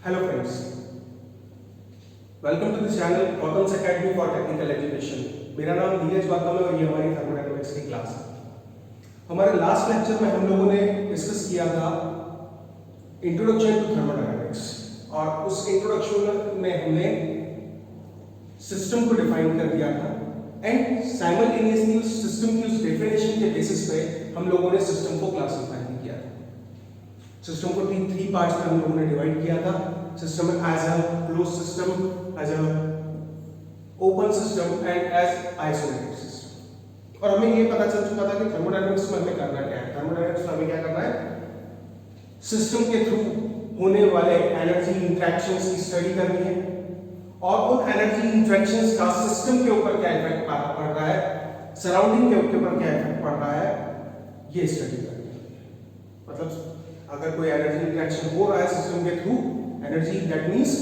Hello friends, welcome to the channel Gautam's Academy for Technical Education। मेरा नाम धीरज गौतम है और ये हमारी थर्मोडायनामिक्स की क्लास है। हमारे लास्ट लेक्चर में हम लोगों ने डिस्कस किया था इंट्रोडक्शन टू थर्मोडायनामिक्स और उस इंट्रोडक्शन में हमने सिस्टम को डिफाइन कर दिया था एंड साइमल्टेनियसली उस सिस्टम की उस डेफिनेशन के बेसिस पे हम लोगों ने सिस्टम को क्लासिफाई किया था। सिस्टम को थ्री पार्ट्स में हम लोगों ने डिवाइड किया था। System as a close system, as a open system and as isolated system. और हमें ये पता चल चुका था कि थर्मोडायनामिक्स में हमें करना क्या है। थर्मोडायनामिक्स में हमें क्या करना है, सिस्टम के थ्रू होने वाले एनर्जी इंटरेक्शंस की स्टडी करनी है और उन एनर्जी इंटरेक्शंस का सिस्टम के ऊपर क्या इफेक्ट पड़ रहा है, सराउंडिंग के ऊपर क्या इफेक्ट पड़ रहा है, ये स्टडी करनी है। मतलब अगर कोई एनर्जी इंटरेक्शन हो रहा है सिस्टम के through, energy that means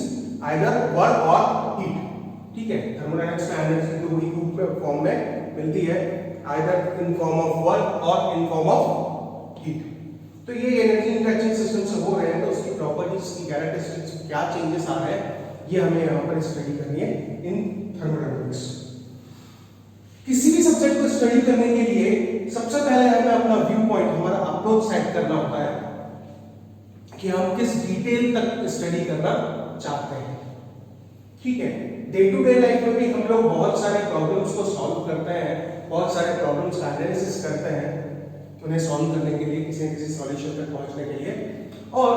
either work और हीट। ठीक है, थर्मोडायनामिक्स में एनर्जी दो ही रूप में फॉर्म में मिलती है, either in form of work और इन फॉर्म ऑफ हीट। तो ये एनर्जी इंटरेक्शन सिस्टम से हो रहे हैं तो उसकी प्रॉपर्टीज की कैरेक्टरिस्टिक्स क्या चेंजेस आ रहे हैं, ये हमें यहाँ पर स्टडी करनी है इन थर्मोडायनामिक्स। किसी भी सब्जेक्ट को स्टडी करने के लिए सबसे पहले हमें अपना व्यू पॉइंट, हमारा अप्रोच सेट करना होता है कि हम किस डिटेल तक स्टडी करना चाहते हैं। ठीक है, डे टू डे लाइफ में भी हम लोग बहुत सारे प्रॉब्लम्स को सॉल्व करते हैं, बहुत सारे प्रॉब्लम्स का एनालिसिस करते हैं उन्हें सॉल्व करने के लिए, किसी न किसी सॉल्यूशन तक पहुंचने के लिए। और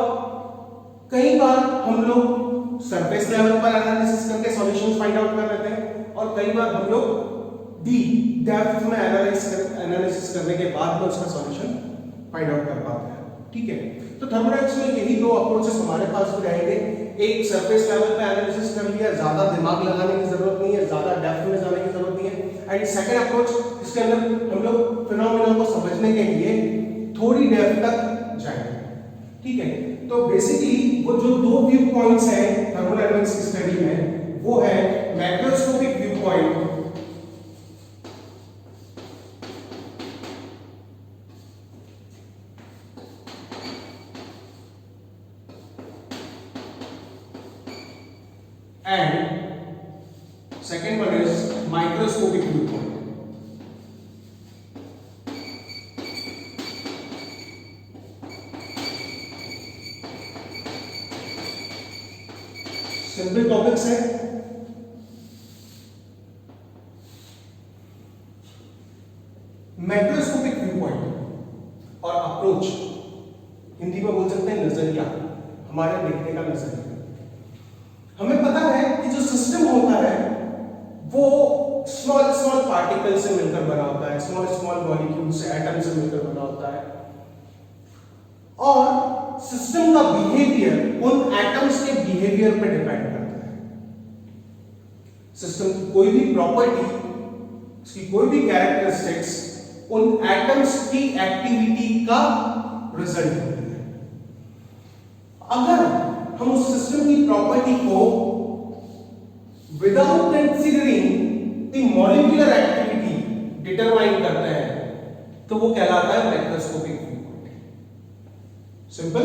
कई बार हम लोग सरफेस लेवल पर एनालिसिस करके सॉल्यूशंस फाइंड आउट कर लेते हैं और कई बार हम लोग डीप डेप्थ में एनालिसिस करने के बाद में उसका सॉल्यूशन फाइंड आउट कर पाते हैं। ठीक है, तो थर्मोडायनामिक्स में यही दो अप्रोचेस हमारे पास भी रहेंगे। एक सरफेस लेवल पे एनालिसिस कर लिया, ज्यादा दिमाग लगाने की जरूरत नहीं है, ज्यादा डेप्थ में जाने की जरूरत नहीं है। एंड सेकंड अप्रोच, इसके अंदर हम लोग फिनोमेना को समझने के लिए थोड़ी डेप्थ तक जाएंगे। ठीक है, तो बेसिकली वो जो दो व्यू पॉइंट्स हैं थर्मोडायनामिक्स की स्टडी में, वो है macroscopic view point and second one is microscopic viewpoint. Simple topics है। मैक्रोस्कोपिक व्यू पॉइंट और अप्रोच, हिंदी में बोल सकते हैं नजरिया, हमारे देखने का नजरिया। हमें पता है कि जो सिस्टम होता है वो स्मॉल स्मॉल पार्टिकल से मिलकर बना होता है, स्मॉल स्मॉल मॉलिक्यूल से, एटम से मिलकर बना होता है और सिस्टम का बिहेवियर उन एटम्स के बिहेवियर पे डिपेंड करता है। सिस्टम की कोई भी प्रॉपर्टी, उसकी कोई भी कैरेक्टरिस्टिक्स उन एटम्स की एक्टिविटी का रिजल्ट होती है। अगर हम उस सिस्टम की प्रॉपर्टी को without considering the molecular activity determine करते हैं तो वो कहलाता है macroscopic view point. Simple,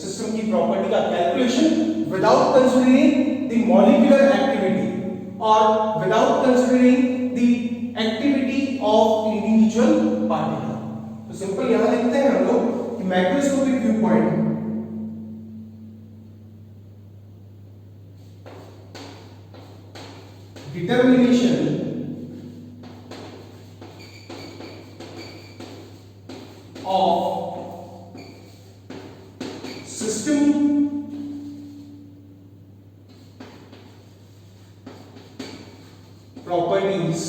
system की प्रॉपर्टी का calculation without considering the molecular activity और without considering the activity of individual particle. तो सिंपल यहां लिखते हैं हम लोग कि macroscopic view point determination of system properties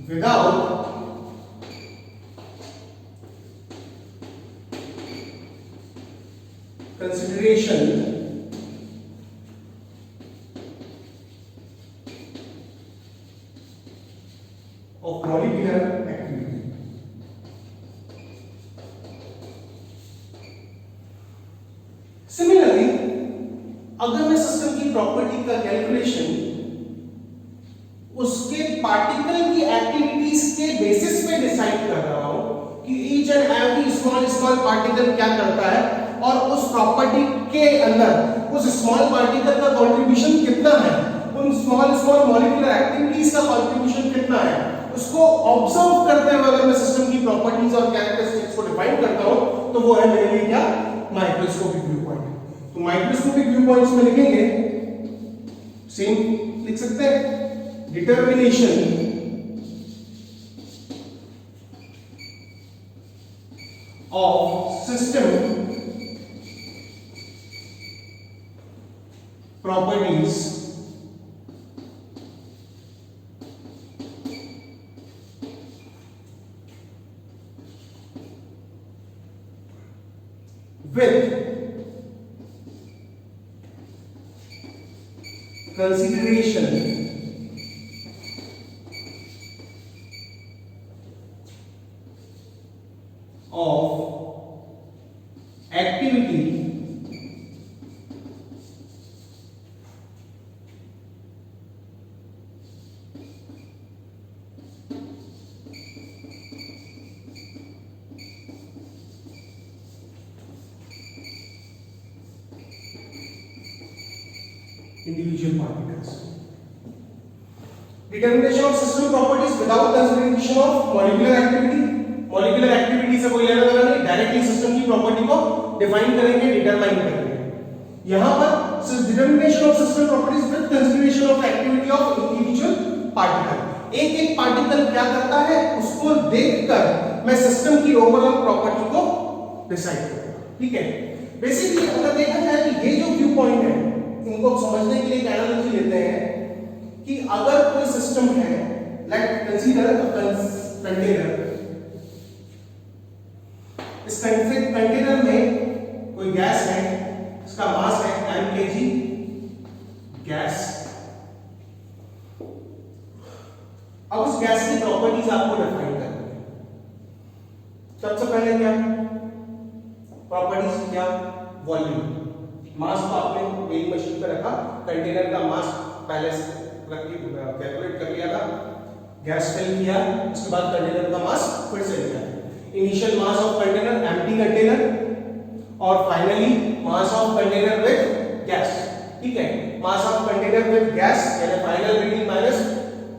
without consideration of molecular activity। Similarly, अगर मैं सिस्टम की प्रॉपर्टी का कैलकुलेशन उसके पार्टिकल की एक्टिविटीज के बेसिस पे डिसाइड कर रहा हूं कि each and every small small particle क्या करता है और उस प्रॉपर्टी के अंदर उस स्मॉल पार्टिकल का कंट्रीब्यूशन कितना है, उन स्मॉल स्मॉल मॉलिक्यूलर एक्टिविटीज का कंट्रीब्यूशन कितना है, उसको ऑब्जर्व करते हुए अगर मैं सिस्टम की प्रॉपर्टीज और कैरेक्टरिस्टिक्स को डिफाइन करता हूं तो वो है मेरे लिए क्या, माइक्रोस्कोपिक व्यू पॉइंट। तो माइक्रोस्कोपिक व्यू पॉइंट्स में लिखेंगे, सेम लिख सकते हैं, determination of system properties with consideration of activity individual particles. Determination of system properties without consideration of molecular activity. Molecular activity से कोई लेना देना नहीं, डायरेक्टली सिस्टम की प्रॉपर्टी को डिफाइन करेंगे, डिटरमाइन करेंगे। यहां पर determination of system properties with consideration of activity of individual particle. एक एक पार्टिकल क्या करता है उसको देखकर मैं सिस्टम की ओवरऑल प्रॉपर्टी को डिसाइड करूंगा। ठीक है, बेसिकली अगर देखा जाए कि ये जो व्यू पॉइंट है इनको समझने के लिए एक एनालॉजी लेते हैं कि अगर कोई सिस्टम है, लेट कंसीडर अ कंटेनर, इस कंटेनर में कोई गैस है, इसका मास है m kg गैस। अब उस गैस की प्रॉपर्टीज आपको डिफाइन करनी है। सबसे पहले क्या प्रॉपर्टीज, क्या वॉल्यूम, मास को आपने मेरी मशीन पर रखा, कंटेनर का मास पहले से कैलकुलेट कर लिया था, गैस फिल किया, उसके बाद कंटेनर का मास फिर से लिया, initial mass of container empty container और finally mass of container with gas. ठीक है, mass of container with gas यानी final reading minus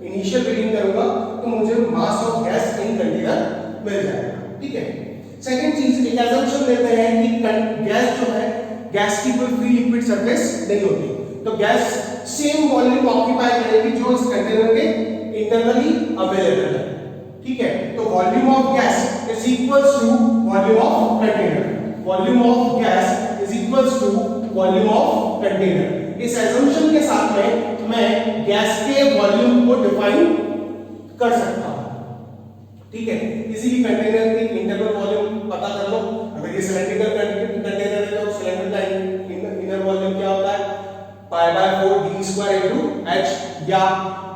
initial reading करूंगा तो मुझे mass of gas in container मिल जाएगा। ठीक है, सेकंड चीज एक असम्पशन लेते हैं कि गैस जो है, गैस की कोई फ्री लिक्विड सरफेस नहीं होती, तो गैस सेम वॉल्यूम ऑक्यूपाई करेगी जो इस कंटेनर के इंटरनली अवेलेबल है। ठीक है, तो volume of gas is equals to volume of container, volume of gas is equals to volume of container. इस असम्पशन के साथ में मैं गैस के वॉल्यूम को डिफाइन कर सकता हूं। ठीक है, किसी भी कंटेनर की इंटरनल वॉल्यूम पता कर लो, अगर ये सिलेंड्रिकल कंटेनर है तो सिलेंडर का इनर वॉल्यूम क्या होता है, π/4 d² * h या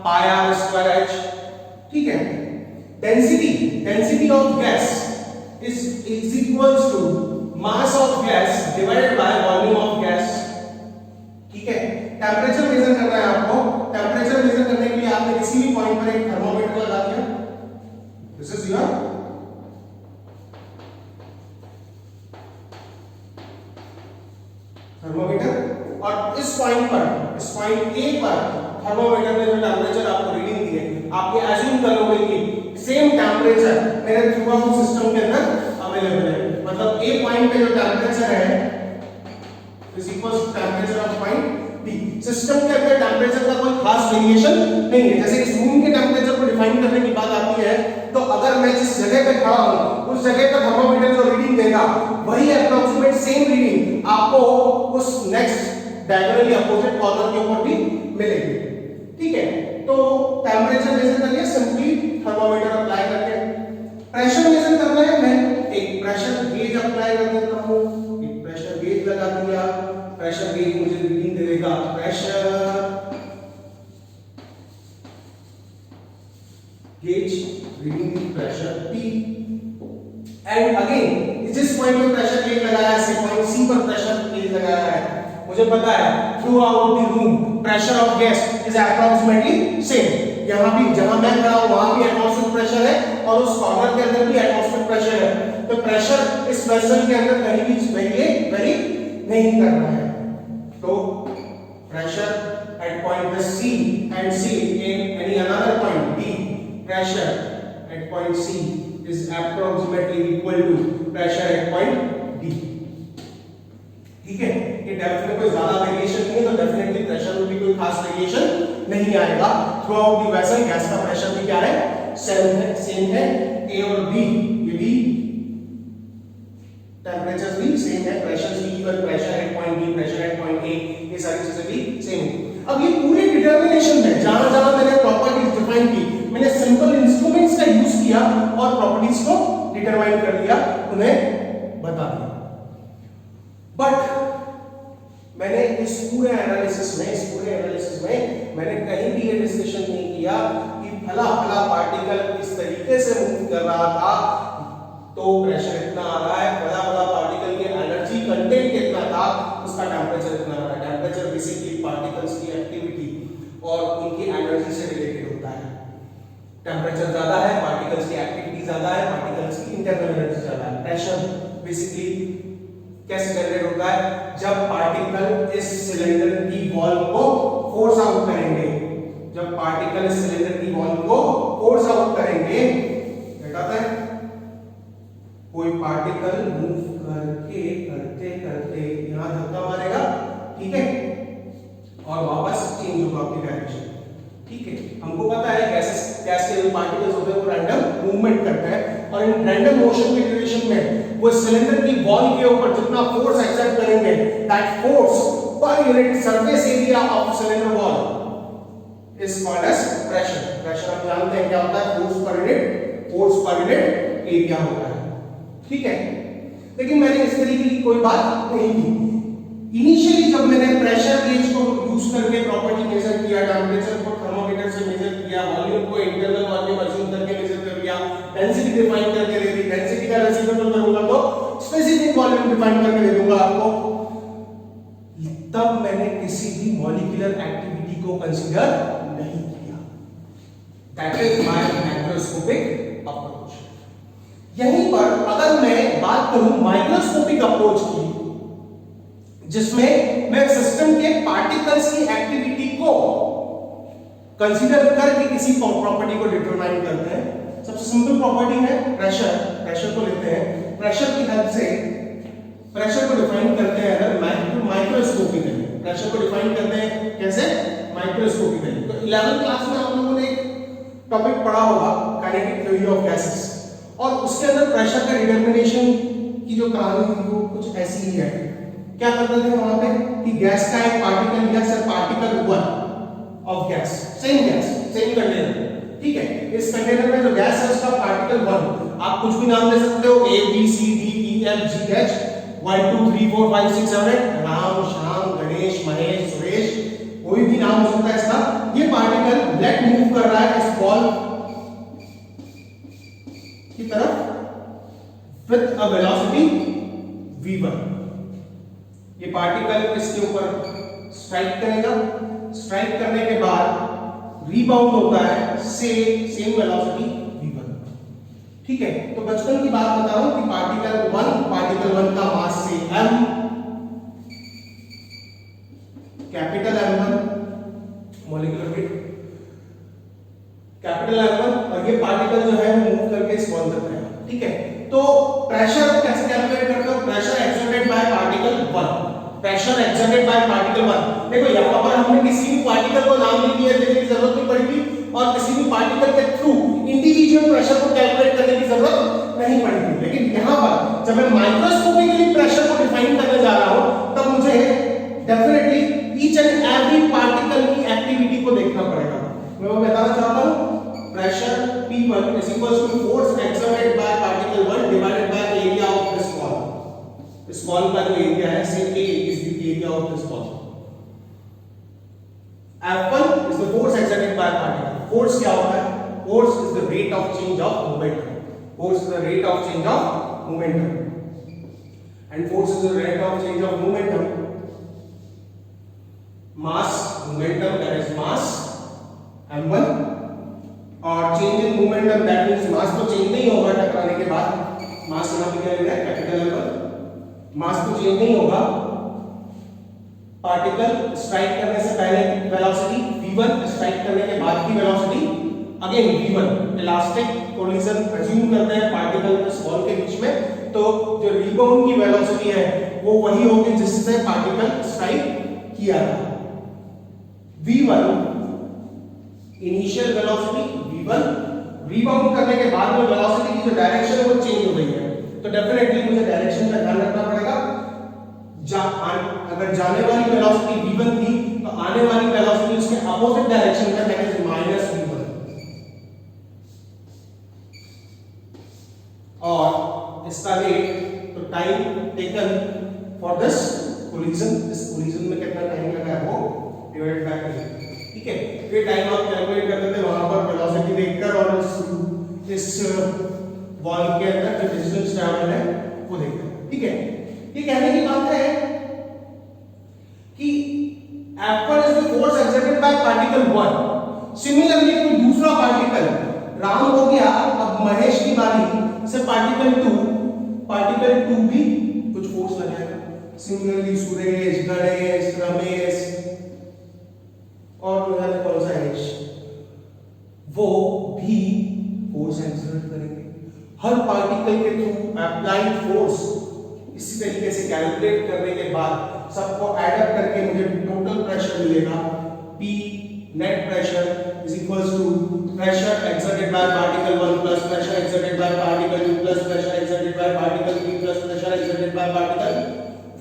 πr²h। ठीक है, density of gas is equals to mass of gas divided by volume of gas। ठीक है, टेम्परेचर मेजर करना है आपको, टेम्परेचर मेजर करने के लिए आपने किसी भी पॉइंट पर एक थर्मोमीटर लगा दिया, दिस इज योर थर्मोमीटर, और इस पॉइंट ए पर थर्मोमीटर ने जो टेम्परेचर आपको रीडिंग दी है, आप ये अज्यूम कर लोगे कि सेम टेम्परेचर मेरे थ्रू आउट सिस्टम के अंदर अवेलेबल है। मतलब ए पॉइंट पे जो टेम्परेचर है is equals to temperature of point B. System के अंदर टेम्परेचर का कोई खास वेरिएशन नहीं है। जैसे इस रूम के टेम्परेचर को डिफाइन करने की बात आती है तो अगर मैं जिस जगह पे खड़ा हूं उस जगह का थर्मोमीटर जो रीडिंग देगा वही अप्रोक्सीमेट सेम रीडिंग आपको उस नेक्स्ट डायगोनली अपोजिट कॉर्नर के ऊपर भी मिलेगी। ठीक है, तो टेम्परेचर मेजर करके सिंपली थर्मोमीटर अप्लाई करके, प्रेशर मेजर करना है, मैं एक प्रेशर गेज अप्लाई कर देता हूं, एक प्रेशर गेज लगा दिया, प्रेशर गेज मुझे रीडिंग दे देगा pressure gauge reading pressure P, and again जिस पॉइंट पे प्रेशर गेज लगाया है पॉइंट C पर प्रेशर गेज लगाया है, मुझे पता है through out the room pressure of gas is approximately same. यहां भी जहां मैं खड़ा हूं वहां भी एटमॉस्फेरिक प्रेशर है और उस कॉर्नर के अंदर भी एटमॉस्फेरिक प्रेशर है, तो प्रेशर इस वेसल के अंदर कहीं भी वेरी नहीं कर रहा है। तो pressure at point C and C in any another point D, pressure at point C is approximately equal to pressure at point D। ठीक है, ये डेप्थ में कोई ज्यादा वेरिएशन नहीं है, तो डेफिनेटली प्रेशर में भी कोई खास वेरिएशन नहीं आएगा। Through out the vessel gas का प्रेशर भी क्या है, सेम है। A और B ये भी टेम्परेचर भी सेम है, प्रेशर भी equal, pressure at point B, pressure at point A, ये सारी चीजें भी सेम है। अब ये पूरी डिटरमिनेशन में जहां जहां मैंने प्रॉपर्टीज डिफाइन की, मैंने सिंपल इंस्ट्रूमेंट्स का यूज किया और प्रॉपर्टीज को डिटरमाइन कर दिया, उन्हें बता दिया। बट मैंने इस पूरे एनालिसिस में मैंने कहीं भी ये डिस्कशन नहीं किया कि फला पार्टिकल इस तरीके से मूव कर रहा था तो प्रेशर इतना आ रहा है, फला पार्टिकल के एनर्जी कंटेंट कितना था, उसका टेम्परेचर इतना आ रहा है। टेम्परेचर बेसिकली पार्टिकल्स की एक्टिविटी और उनकी एनर्जी से रिलेटेड होता है। टेम्परेचर ज्यादा है, पार्टिकल्स की एक्टिविटी ज्यादा है, पार्टिकल्स की इंटरनल एनर्जी ज्यादा है। प्रेशर बेसिकली कैसे जनरेट होता है, जब पार्टिकल इस सिलेंडर की वॉल को फोर्स आउट करेंगे, जब पार्टिकल इस सिलेंडर की वॉल को फोर्स आउट करेंगे, बताते हैं कोई पार्टिकल मूव करके करते यहां धक्का मारेगा, ठीक है, और वापस चेंज होगा अपनी डायरेक्शन। ठीक है, हमको पता है गैस के जो पार्टिकल्स होते हैं वो रैंडम मूवमेंट करते हैं, और इन रैंडम मोशन के ड्यूरेशन में वो सिलेंडर की वॉल के ऊपर जितना फोर्स एक्सर्ट करेंगे, that force per unit surface area of cylinder wall is called as pressure. Pressure हम जानते हैं क्या होता है, फोर्स पर यूनिट एरिया होता है। ठीक है, लेकिन मैंने इस तरीके की कोई बात नहीं की। इनिशियली जब मैंने प्रेशर गेज को यूज करके प्रॉपर्टी मेजर किया, टेम्परेचर को थर्मोमीटर से मेजर किया, वॉल्यूम को इंटरनल वॉल्यूम अज्यूम करके मेजर कर लिया, डेंसिटी डिफाइन करके दे दी, डेंसिटी का रेसिप्रोकल करूंगा तो स्पेसिफिक वॉल्यूम डिफाइन करके दे दूंगा आपको, तब मैंने किसी भी मॉलिक्यूलर एक्टिविटी को कंसीडर नहीं किया। That is my macroscopic approach. यहीं पर अगर मैं बात करूं माइक्रोस्कोपिक अप्रोच की, जिसमें मैं सिस्टम के पार्टिकल्स की एक्टिविटी को कंसीडर करके किसी प्रॉपर्टी को डिटरमाइन करते हैं। सबसे सिंपल प्रॉपर्टी है प्रेशर को लेते हैं, प्रेशर की हेल्प से प्रेशर को डिफाइन करते हैं अगर माइक्रोस्कोपिकली। प्रेशर को डिफाइन करते हैं कैसे, माइक्रोस्कोपिकली। तो 11th क्लास में हम लोगों ने एक टॉपिक पढ़ा होगा काइनेटिक थ्योरी ऑफ गैसेस, और उसके अंदर प्रेशर का डिटरमिनेशन की जो कहानी थी वो कुछ ऐसी ही है। क्या करते थे वहां पे कि गैस का एक पार्टिकल या सिर्फ particle 1 of gas, same container, ठीक है, इस कंटेनर में जो गैस है उसका पार्टिकल 1, आप कुछ भी नाम दे सकते हो, A B C D E F G H 1 2 3 4 5 6 7 8, Ram Shyam Ganesh Mahesh Suresh, कोई भी नाम हो सकता है इसका। ये पार्टिकल लेट मूव कर रहा है इस बॉल की तरफ विद अ वेलोसिटी v1। ये पार्टिकल इसके ऊपर स्ट्राइक करेगा, स्ट्राइक करने के बाद रीबाउंड होता है सेम वेलोसिटी v1। ठीक है, तो बचपन की बात बता रहा हूं कि पार्टिकल 1 का मास से m, capital M1 molecular weight, capital M1, और ये पार्टिकल जो है मूव करके इस बॉल तक आएगा। ठीक है, तो प्रेशर कैसे कैलकुलेट करते हो, pressure exerted by particle 1, pressure exerted by particle 1। देखो यहां पर हमने किसी भी पार्टिकल को नाम नहीं दिया, देने की जरूरत नहीं पड़ेगी, और किसी भी पार्टिकल के थ्रू इंडिविजुअल प्रेशर को कैलकुलेट करने की जरूरत नहीं पड़ेगी। लेकिन यहां पर जब मैं माइक्रोस्कोपिकली प्रेशर को डिफाइन करने जा रहा हूं, तब मुझे definitely each and every particle की एक्टिविटी को देखना पड़ेगा। मैं वो बताना चाहता हूं, pressure P1 is equals to force exerted by particle 1 divided by area of this ball। इस बॉल का जो एरिया है, say A is the area of this ball। F1 is the force exerted by particle। force क्या होता है, force is the rate of change of momentum। force is the rate of change of momentum, and force is the rate of change of momentum, mass momentum, that is mass m1, और change in momentum that means mass तो change नहीं होगा टकराने के बाद, मास यहाँ पे क्या ले रहा है, कैपिटल लेवल। मास तो चेंज नहीं होगा, पार्टिकल स्ट्राइक करने से पहले वेलोसिटी v1, स्ट्राइक करने के बाद की velocity again v1। Elastic collision assume करते हैं पार्टिकल प्लस बॉल के बीच में, तो जो रिबाउंड की वेलोसिटी है वो वही होगी जिससे पार्टिकल स्ट्राइक किया था। v1 initial velocity, v1 rebound करने के बाद में वेलोसिटी की जो डायरेक्शन है वो चेंज हो गई है, तो डेफिनेटली मुझे डायरेक्शन का ध्यान रखना पड़ेगा। अगर जाने वाली वेलोसिटी v1 थी तो आने वाली वेलोसिटी उसके अपोजिट डायरेक्शन में, दैट इज माइनस v1। और इसका रेट, तो time taken for this collision, इस कोलिजन में कितना टाइम लगा है वो डिवाइडेड बाय टाइम, ठीक है। ये टाइम आप कैलकुलेट करते थे वहां पर वेलोसिटी देखकर और इस बॉल के अंदर जो डिस्टेंस ट्रैवल है वो देखकर, ठीक है। ये कहने की बात है कि F1 is the force exerted by particle 1। Similarly कोई दूसरा पार्टिकल, राम हो गया, अब महेश की बारी से पार्टिकल 2 भी कुछ फोर्स लगाएगा। सिमिलरली सुरेश, गणेश, रमेश और कौन सा है, वो भी फोर्स एक्सर्ट करेंगे। हर पार्टिकल के थ्रू अप्लाइड फोर्स इसी तरीके से कैलकुलेट करने के बाद सबको ऐड अप करके मुझे टोटल प्रेशर मिलेगा। P net pressure is equals to pressure exerted by particle 1 plus pressure exerted by particle 2 plus pressure exerted by particle 3 plus pressure exerted by particle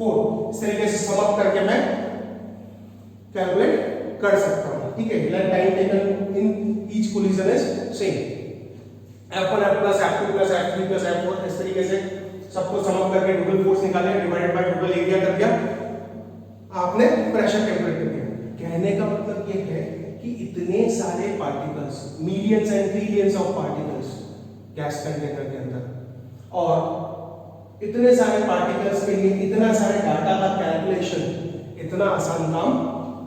4। इस तरीके से सम अप करके मैं कैलकुलेट कर सकता हूं, ठीक है। Let time taken in each collision is same, F1 F plus F2 plus F3 plus F4, इस तरीके से सबको सम अप करके टोटल फोर्स निकाले, डिवाइडेड बाय टोटल एरिया कर दिया, आपने प्रेशर कैलकुलेट कर दिया। कहने का मतलब ये है कि इतने सारे particles, millions and trillions of particles gas container के अंदर, और इतने सारे पार्टिकल्स के लिए इतना सारे डाटा का कैलकुलेशन इतना आसान काम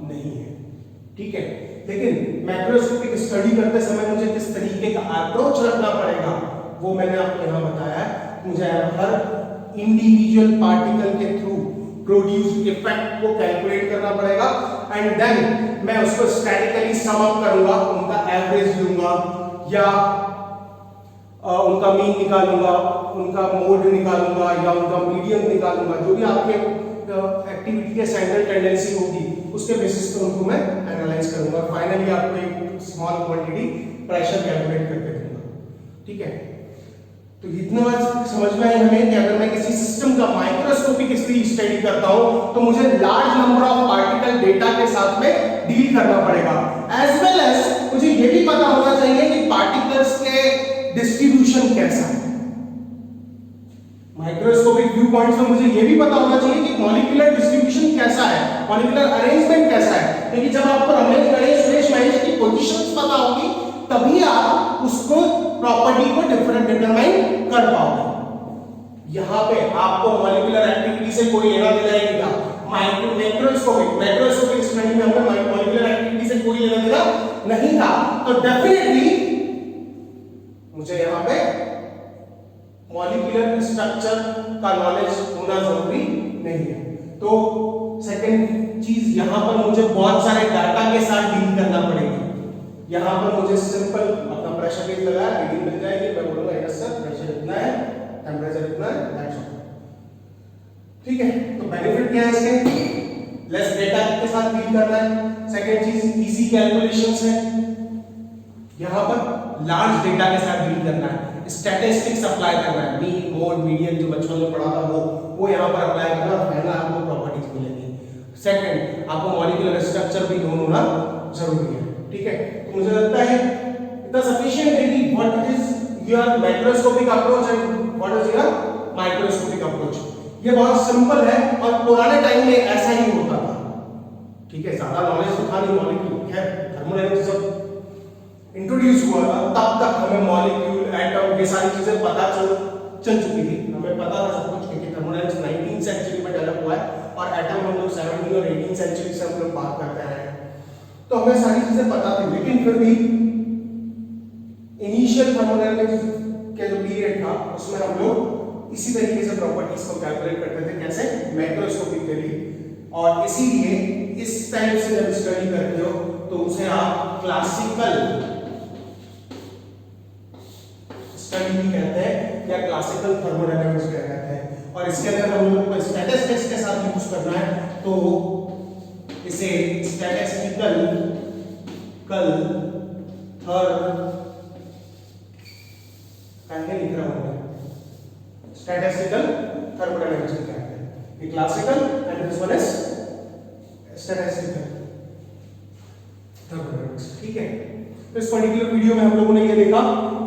नहीं है, ठीक है। लेकिन मैक्रोस्कोपिक स्टडी करते समय मुझे किस तरीके का अप्रोच रखना पड़ेगा वो मैंने आपको यहां बताया। मुझे हर इंडिविजुअल पार्टिकल के थ्रू प्रोड्यूस्ड इफेक्ट को कैलकुलेट करना पड़ेगा, एंड देन मैं उसको स्टैटिकली सम अप करूंगा, उनका एवरेज लूंगा या उनका मीन निकालूंगा, उनका मोड निकालूंगा या उनका मीडियन निकालूंगा, जो भी आपके एक्टिविटी के सेंट्रल टेंडेंसी होगी उसके बेसिस पे उनको मैं एनालाइज करूंगा। फाइनली आपको एक स्मॉल क्वांटिटी प्रेशर कैलकुलेट करके दूंगा, ठीक है। तो इतना बात समझ में आई हमें कि अगर मैं किसी सिस्टम का माइक्रोस्कोपिक स्टडी करता हूं तो मुझे large number of particle data के साथ में डील करना पड़ेगा, एज वेल एज मुझे ये भी पता होना चाहिए कि पार्टिकल्स के डिस्ट्रीब्यूशन कैसा है। माइक्रोस्कोपिक व्यू पॉइंट से मुझे ये भी पता होना चाहिए कि मॉलिक्यूलर डिस्ट्रीब्यूशन कैसा है, मॉलिक्यूलर अरेंजमेंट कैसा है, क्योंकि जब आपको रमेश, गणेश, सुरेश, महेश की पोजीशंस पता होगी तभी आप उसको प्रॉपर्टी को डिटरमाइन कर पाओगे। यहां पे आपको मॉलिक्यूलर एक्टिविटी से कोई लेना देना नहीं था। मैक्रोस्कोपिक स्टडी में हमें मॉलिक्यूलर एक्टिविटी से कोई लेना देना नहीं था, तो डेफिनेटली मुझे यहां पे मॉलिक्यूलर स्ट्रक्चर का नॉलेज होना जरूरी नहीं है। तो सेकंड चीज, यहां पर मुझे बहुत सारे डाटा के साथ डील करना पड़ेगा। यहां पर मुझे सिंपल अपना प्रेशर गेज लगाया, रीडिंग मिल जाएगी, मैं बोलूंगा यस सर प्रेशर इतना है, टेंपरेचर इतना है, दैट्स ऑल, ठीक है। तो बेनिफिट क्या है इसके, लेस डेटा के साथ डील करना है। सेकंड चीज इजी कैलकुलेशंस है, यहां पर लार्ज डेटा के साथ डील करना है, स्टैटिस्टिक्स अप्लाई करना है, मीन, मोड, मीडियन जो बचपन में पढ़ा था वो यहां पर अप्लाई करना, पहला आपको प्रॉपर्टीज मिलेंगी। सेकंड, आपको मॉलिक्यूलर स्ट्रक्चर भी नोन होना जरूरी है, ठीक है। तो मुझे लगता है इतना सफिशिएंट है कि what is your microscopic approach and what is your microscopic approach. ये बहुत सिंपल है और पुराने टाइम में ऐसा ही होता था, ठीक है। ज्यादा नॉलेज तो था नहीं मॉलिक्यूल, है थर्मोडायनामिक्स जब इंट्रोड्यूस हुआ था तब तक हमें मॉलिक्यूल, एटम, ये सारी चीजें पता चल चुकी थी, हमें पता था सब कुछ, क्योंकि थर्मोडायनामिक्स 19वीं सेंचुरी में डेवलप हुआ है और एटम हम लोग 17वीं और 18वीं सेंचुरी से हम लोग बात करते हैं, तो हमें सारी चीजें पता थी। लेकिन फिर भी इनिशियल थर्मोडायनामिक्स के जो पीरियड था उसमें हम लोग इसी तरीके से प्रॉपर्टीज को कैलकुलेट करते थे, कैसे, मैक्रोस्कोपिकली। और इसीलिए इस टाइप से जब स्टडी करते हो तो उसे आप क्लासिकल स्टडी भी कहते हैं या क्लासिकल थर्मोडायनामिक्स भी कहते हैं। और इसके अंदर हम लोगों को स्टैटिस्टिक्स के साथ यूज करना है तो इसे स्टैटिस्टिकल लिख रहा हूं, स्टैटिस्टिकल थर्मोडायनामिक्स कहते हैं। ये classical and this one is statistical thermodynamics. ठीक है, तो इस पर्टिकुलर वीडियो में हम लोगों ने ये देखा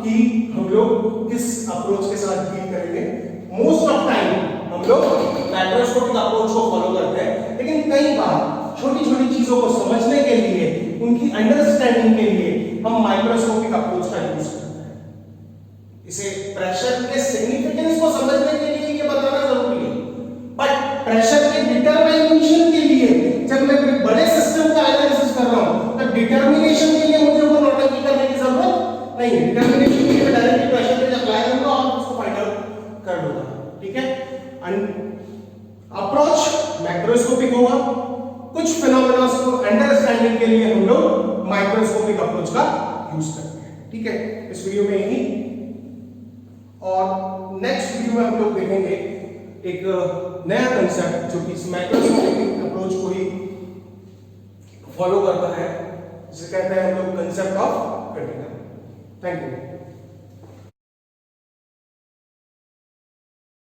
कि हम लोग किस अप्रोच के साथ डील करेंगे। मोस्ट ऑफ टाइम हम लोग मैक्रोस्कोपिक अप्रोच को फॉलो करते हैं, लेकिन कई बार छोटी छोटी चीजों को समझने के लिए, उनकी अंडरस्टैंडिंग के लिए हम माइक्रोस्कोपिक अप्रोच का यूज करते हैं। इसे प्रेशर के सिग्निफिकेंस को समझने के लिए ये बताना जरूरी है, बट प्रेशर के डिटरमिनेशन के लिए जब मैं बड़े सिस्टम का एनालिसिस कर रहा हूं तो डिटरमिनेशन के लिए मुझे वो नोटेशन करने की जरूरत नहीं है। डिटरमिनेशन के लिए मैं डायरेक्टली प्रेशर पे अप्लाई करूंगा और उसको फाइंड आउट कर दूंगा। ठीक है, अप्रोच मैक्रोस्कोपिक होगा। कुछ फिनोमेना को अंडरस्टैंडिंग के लिए हम लोग माइक्रोस्कोपिक अप्रोच का यूज करते हैं। ठीक है, इस वीडियो में यही, और नेक्स्ट वीडियो में हम लोग देखेंगे एक नया कंसेप्ट जो कि इस माइक्रोस्कोपिक अप्रोच को ही फॉलो करता है, जिसे कहते हैं हम लोग concept of critical. Thank you.